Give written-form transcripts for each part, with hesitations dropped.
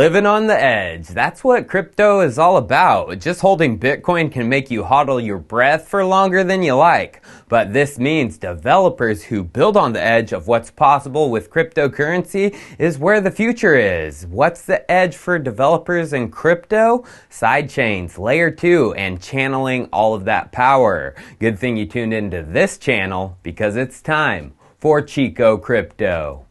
Living on the edge. That's what crypto is all about. Just holding Bitcoin can make you hodl your breath for longer than you like. But this means developers who build on the edge of what's possible with cryptocurrency is where the future is. What's the edge for developers in crypto? Sidechains, layer 2, and channeling all of that power. Good thing you tuned into this channel because it's time for Chico Crypto.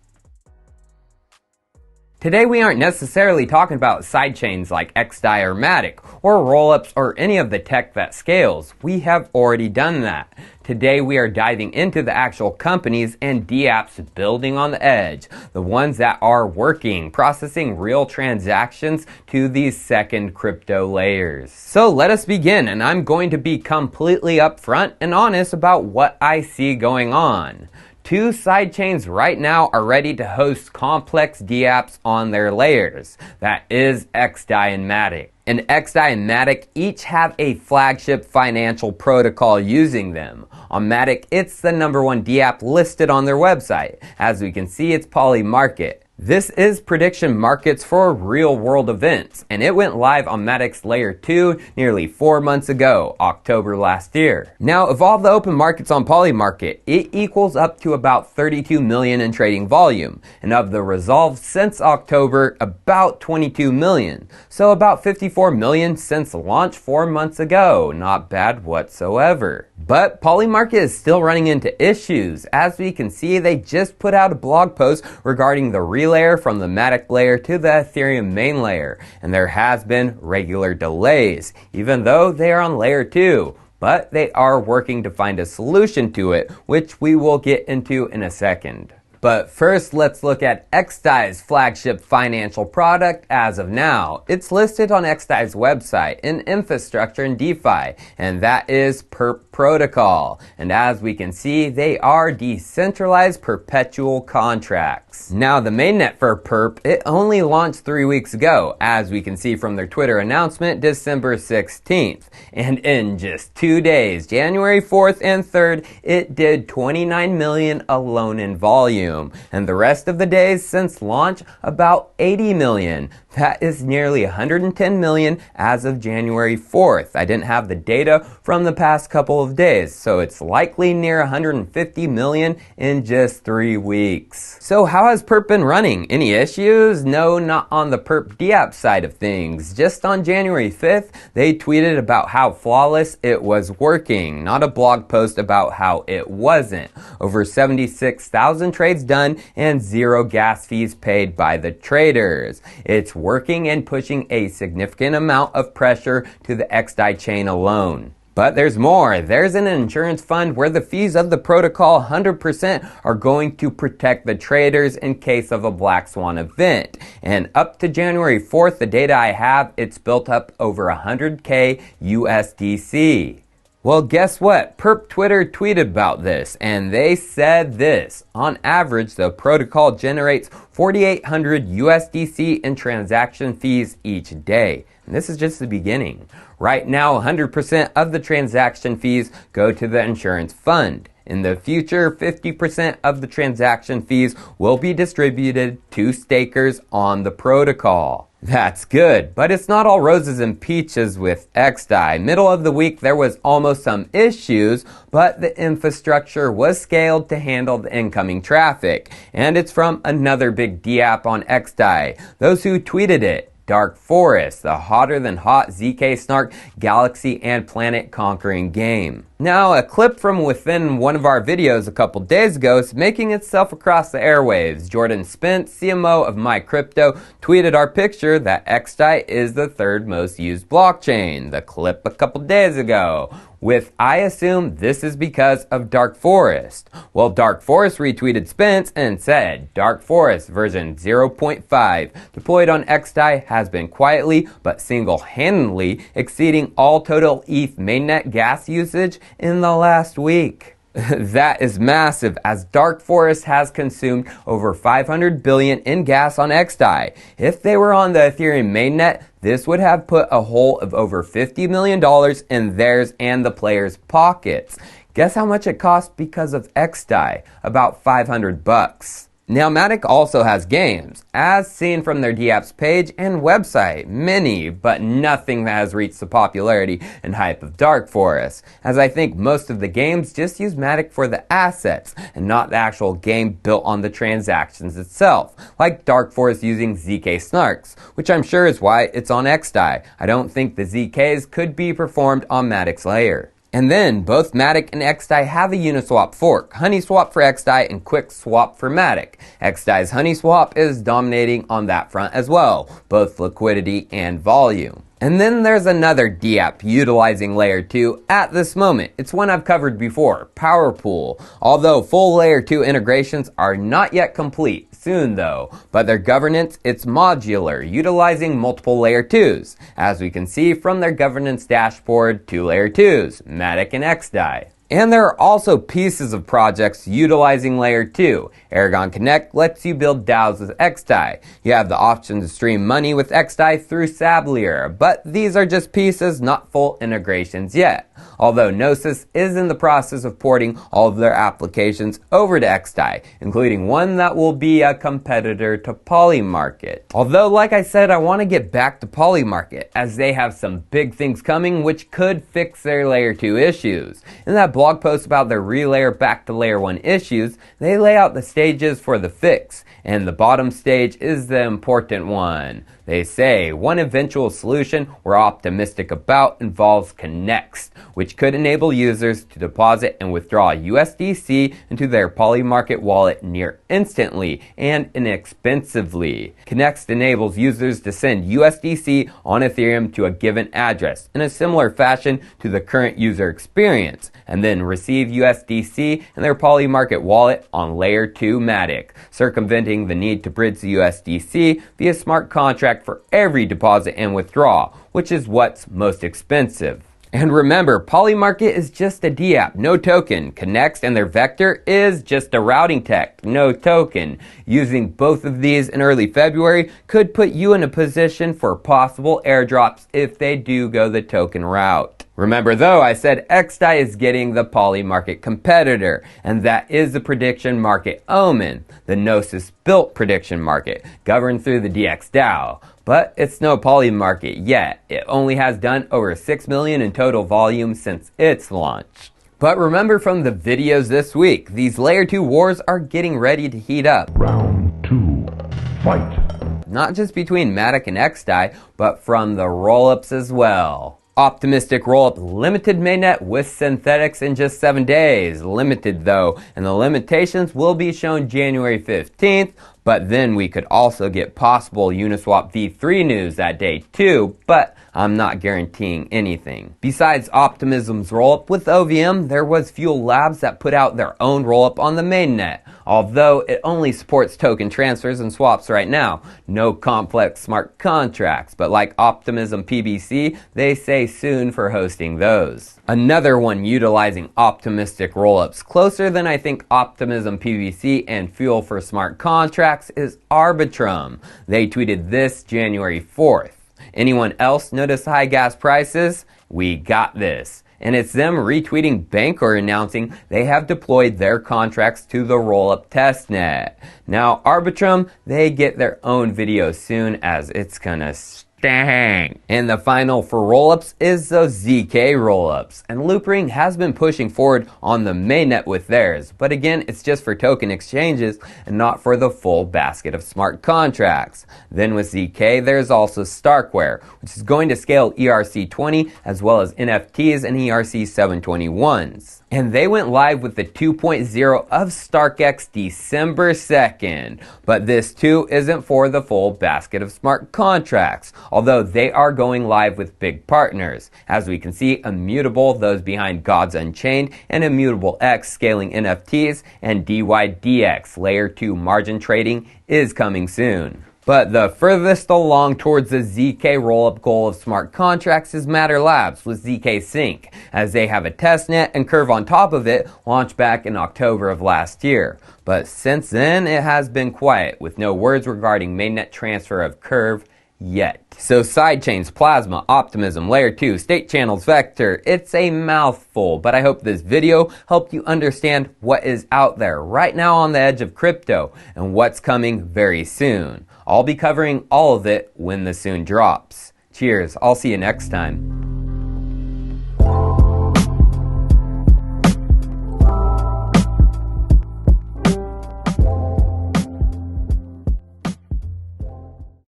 Today we aren't necessarily talking about sidechains like xDai or Matic, or rollups or any of the tech that scales. We have already done that. Today we are diving into the actual companies and dApps building on the edge, the ones that are working, processing real transactions to these second crypto layers. So let us begin, and I'm going to be completely upfront and honest about what I see going on. Two sidechains right now are ready to host complex dApps on their layers. That is xDai and Matic. And xDai and Matic each have a flagship financial protocol using them. On Matic, it's the #1 dApp listed on their website. As we can see, it's Polymarket. This is prediction markets for real world events, and it went live on Matic's layer 2 nearly 4 months ago, October last year. Now, of all the open markets on Polymarket, it equals up to about 32 million in trading volume, and of the resolved since October, about 22 million. So about 54 million since launch 4 months ago. Not bad whatsoever. But Polymarket is still running into issues. As we can see, they just put out a blog post regarding the layer from the Matic layer to the Ethereum main layer, and there has been regular delays, even though they are on layer 2. But they are working to find a solution to it, which we will get into in a second. But first, let's look at xDai's flagship financial product as of now. It's listed on xDai's website in infrastructure and DeFi, and that is Perp Protocol. And as we can see, they are decentralized perpetual contracts. Now, the mainnet for Perp, it only launched 3 weeks ago, as we can see from their Twitter announcement December 16th. And in just 2 days, January 4th and 3rd, it did 29 million alone in volume. And the rest of the days since launch, about 80 million. That is nearly 110 million as of January 4th. I didn't have the data from the past couple of days, so it's likely near 150 million in just 3 weeks. So how has Perp been running? Any issues? No, not on the Perp dApp side of things. Just on January 5th, they tweeted about how flawless it was working, not a blog post about how it wasn't. Over 76,000 trades done and 0 gas fees paid by the traders. It's working and pushing a significant amount of pressure to the xDai chain alone. But there's more. There's an insurance fund where the fees of the protocol 100% are going to protect the traders in case of a black swan event. And up to January 4th, the data I have, it's built up over 100K USDC. Well, guess what? Perp Twitter tweeted about this, and they said this. On average, the protocol generates 4,800 USDC in transaction fees each day. And this is just the beginning. Right now, 100% of the transaction fees go to the insurance fund. In the future, 50% of the transaction fees will be distributed to stakers on the protocol. That's good, but it's not all roses and peaches with xDai. Middle of the week, there was almost some issues, but the infrastructure was scaled to handle the incoming traffic. And it's from another big dApp on xDai. Those who tweeted it. Dark Forest, the hotter than hot ZK Snark galaxy and planet conquering game. Now, a clip from within one of our videos a couple days ago is making itself across the airwaves. Jordan Spence, CMO of MyCrypto, tweeted our picture that xDai is the 3rd most used blockchain. The clip a couple days ago. With, I assume this is because of Dark Forest. Well, Dark Forest retweeted Spence and said, Dark Forest version 0.5 deployed on xDai has been quietly but single-handedly exceeding all total ETH mainnet gas usage in the last week. That is massive, as Dark Forest has consumed over 500 billion in gas on xDai. If they were on the Ethereum mainnet, this would have put a hole of over $50 million in theirs and the players' pockets. Guess how much it cost because of xDai? About $500. Now, Matic also has games, as seen from their dApps page and website, many, but nothing that has reached the popularity and hype of Dark Forest, as I think most of the games just use Matic for the assets, and not the actual game built on the transactions itself, like Dark Forest using ZK Snarks, which I'm sure is why it's on xDai. I don't think the ZKs could be performed on Matic's layer. And then, both Matic and xDai have a Uniswap fork, HoneySwap for xDai and QuickSwap for Matic. xDai's HoneySwap is dominating on that front as well, both liquidity and volume. And then there's another dApp utilizing Layer 2 at this moment. It's one I've covered before, Powerpool. Although full Layer 2 integrations are not yet complete, soon though, but their governance, it's modular, utilizing multiple Layer 2s, as we can see from their governance dashboard, 2 Layer 2s, Matic and xDai. And there are also pieces of projects utilizing Layer 2. Aragon Connect lets you build DAOs with xDai. You have the option to stream money with xDai through Sablier, but these are just pieces, not full integrations yet. Although Gnosis is in the process of porting all of their applications over to xDai, including one that will be a competitor to Polymarket. Although, like I said, I want to get back to Polymarket, as they have some big things coming which could fix their Layer 2 issues. In that blog post about their relayer back to Layer 1 issues, they lay out the stages for the fix, and the bottom stage is the important one. They say one eventual solution we're optimistic about involves Connext, which could enable users to deposit and withdraw USDC into their Polymarket wallet near instantly and inexpensively. Connext enables users to send USDC on Ethereum to a given address in a similar fashion to the current user experience, and then receive USDC in their Polymarket wallet on Layer 2 Matic, circumventing the need to bridge the USDC via smart contract for every deposit and withdrawal, which is what's most expensive. And remember, Polymarket is just a dApp, no token. Connext and their vector is just a routing tech, no token. Using both of these in early February could put you in a position for possible airdrops if they do go the token route. Remember though, I said xDai is getting the Polymarket competitor, and that is the prediction market Omen, the Gnosis built prediction market, governed through the DXDAO. But it's no Polymarket yet. It only has done over 6 million in total volume since its launch. But remember from the videos this week, these Layer 2 wars are getting ready to heat up. Round 2, fight. Not just between Matic and xDai, but from the rollups as well. Optimistic rollup limited mainnet with synthetics in just 7 days. Limited though, and the limitations will be shown January 15th, but then we could also get possible Uniswap v3 news that day too, but I'm not guaranteeing anything. Besides Optimism's rollup with OVM, there was Fuel Labs that put out their own rollup on the mainnet, although it only supports token transfers and swaps right now, no complex smart contracts, but like Optimism PBC, they say soon for hosting those. Another one utilizing optimistic rollups closer than I think Optimism PBC and Fuel for smart contracts is Arbitrum. They tweeted this January 4th. Anyone else notice high gas prices? We got this. And it's them retweeting Bancor announcing they have deployed their contracts to the rollup testnet. Now Arbitrum, they get their own video soon, as it's gonna dang. And the final for rollups is those ZK Rollups. And Loopring has been pushing forward on the mainnet with theirs. But again, it's just for token exchanges and not for the full basket of smart contracts. Then with ZK, there's also Starkware, which is going to scale ERC20 as well as NFTs and ERC721s. And they went live with the 2.0 of StarkX December 2nd. But this too isn't for the full basket of smart contracts, although they are going live with big partners. As we can see, Immutable, those behind Gods Unchained, and Immutable X scaling NFTs, and DYDX Layer 2 margin trading is coming soon. But the furthest along towards the ZK rollup goal of smart contracts is Matter Labs with ZK Sync, as they have a testnet and Curve on top of it launched back in October of last year. But since then, it has been quiet, with no words regarding mainnet transfer of Curve yet. So sidechains, Plasma, Optimism, Layer 2, state channels, Vector, it's a mouthful, but I hope this video helped you understand what is out there right now on the edge of crypto and what's coming very soon. I'll be covering all of it when the soon drops. Cheers, I'll see you next time.